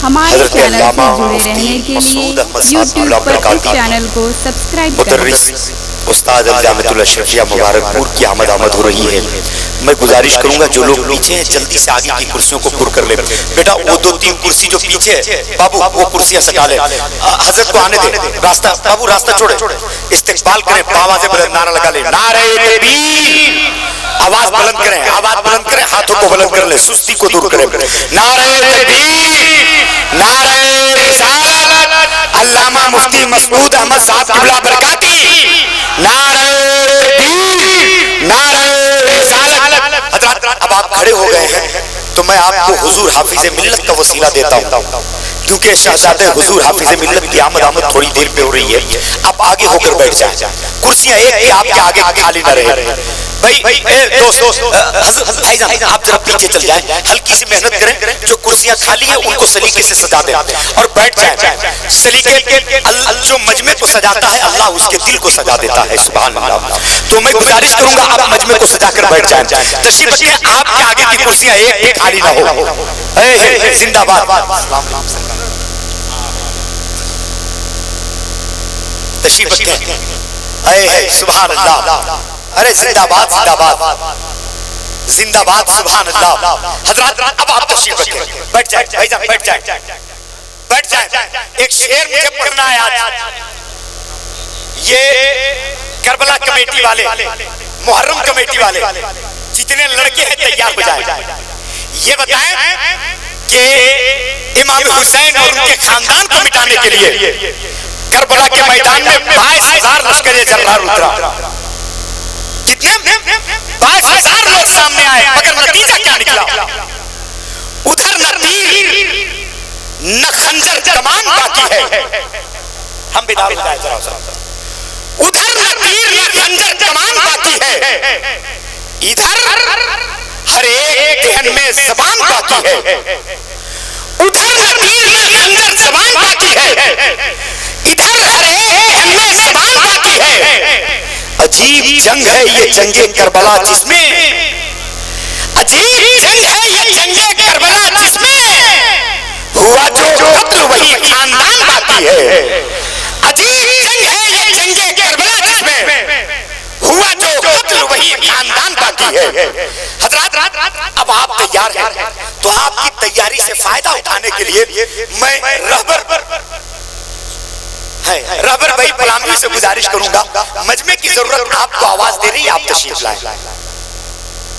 ہمارے چینل سے جڑے رہنے کے لیے یوٹیوب پر اس چینل کو سبسکرائب کریں۔ استاد الجامعۃ الاشرفیہ مبارک پور کی آمد ہو رہی ہے۔ میں گزارش کروں گا جو لوگ پیچھے ہیں جلدی سے آگے کی کرسیوں کو پر کر لیں۔ بیٹا وہ 2-3 کرسی جو پیچھے ہے بابو وہ کرسیاں سٹا لیں۔ حضرت کو آنے دیں، راستہ بابو راستہ چھوڑے، استقبال کریں، آوازیں بلند نعرہ لگا لیں، نعرہ تکبیر، آواز بلند کریں، آواز بلند کریں، ہاتھوں کو بلند کر لیں، سستی کو دور کریں، نعرہ تکبیر، نعرہ رسالت، علامہ مفتی مسعود احمد صاحب قبلہ برکاتی، نعرہ تکبیر، نعرہ رسالت۔ حضرات اب آپ کھڑے ہو گئے ہیں تو میں آپ کو حضور حافظ ملت کا وسیلہ دیتا ہوں، کیونکہ شہزادے حضور حافظ ملت کی آمد تھوڑی دیر پہ ہو رہی ہے۔ آپ آگے ہو کر بیٹھ جائیں، کرسیاں ایک کہ آپ کے آگے خالی نہ رہے۔ بھائی بھائی جان آپ ذرا پیچھے چل جائیں، ہلکی سی محنت کریں، جو کرسیاں خالی ہیں ان کو سلیقے سے سجا دیں اور بیٹھ جائیں۔ سلیقے جو مجمع کو سجاتا ہے اللہ اس کے دل کو سجا دیتا ہے، سبحان اللہ۔ تو میں گزارش کروں گا آپ مجمع کو سجا کر بیٹھ جائیں، تشریف رکھیں، آپ کے آگے کی کرسیاں ایک خالی نہ ہو۔ زندہ باد، تشریف رکھیں، سبحان اللہ، ارے زندہ باد، زندہ باد، زندہ باد، سبحان اللہ۔ حضرات اب آپ تشریف رکھیں، بیٹھ جائیں بھائی جان، بیٹھ جائیں، بیٹھ جائیں۔ ایک شعر مجھے پڑھنا ہے آج، یہ کربلا کمیٹی والے، محرم کمیٹی والے جتنے لڑکے ہیں تیار ہو جائیں، یہ بتائیں کہ امام حسین اور ان کے خاندان کو مٹانے کے لیے کربلا کے میدان میں 22,000 لشکر جرار اترا۔ کتنے؟ 22,000 لوگ سامنے آئے، مگر نتیجہ کیا نکلا؟ ادھر نہ تیر نہ خنجر کمان باقی ہے، ہم بیدار ہو جائیں ذرا، ادھر نہ تیر نہ خنجر کمان باقی ہے، ادھر ہر ایک دہن میں زبان باقی ہے، ادھر نہ تیر نہ خنجر زبان باقی ہے، ادھر ہر ایک دہن میں زبان باقی ہے۔ عجیب جنگ ہے یہ جنگ کربلا جس میں، عجیب جنگ ہے یہ جنگ کربلا جس میں ہوا جو قتل وہی خاندان باقی ہے۔ عجیب جنگ ہے یہ جنگ کربلا جس میں ہوا جو قتل وہی خاندان باقی ہے۔ حضرات اب آپ تیار ہیں تو آپ کی تیاری سے فائدہ اٹھانے کے لیے میں رہبر بھائی پلاموی سے گزارش کروں گا، مجمع کی ضرورت آپ کو آواز دے رہی ہے، آپ تشریف لائیں۔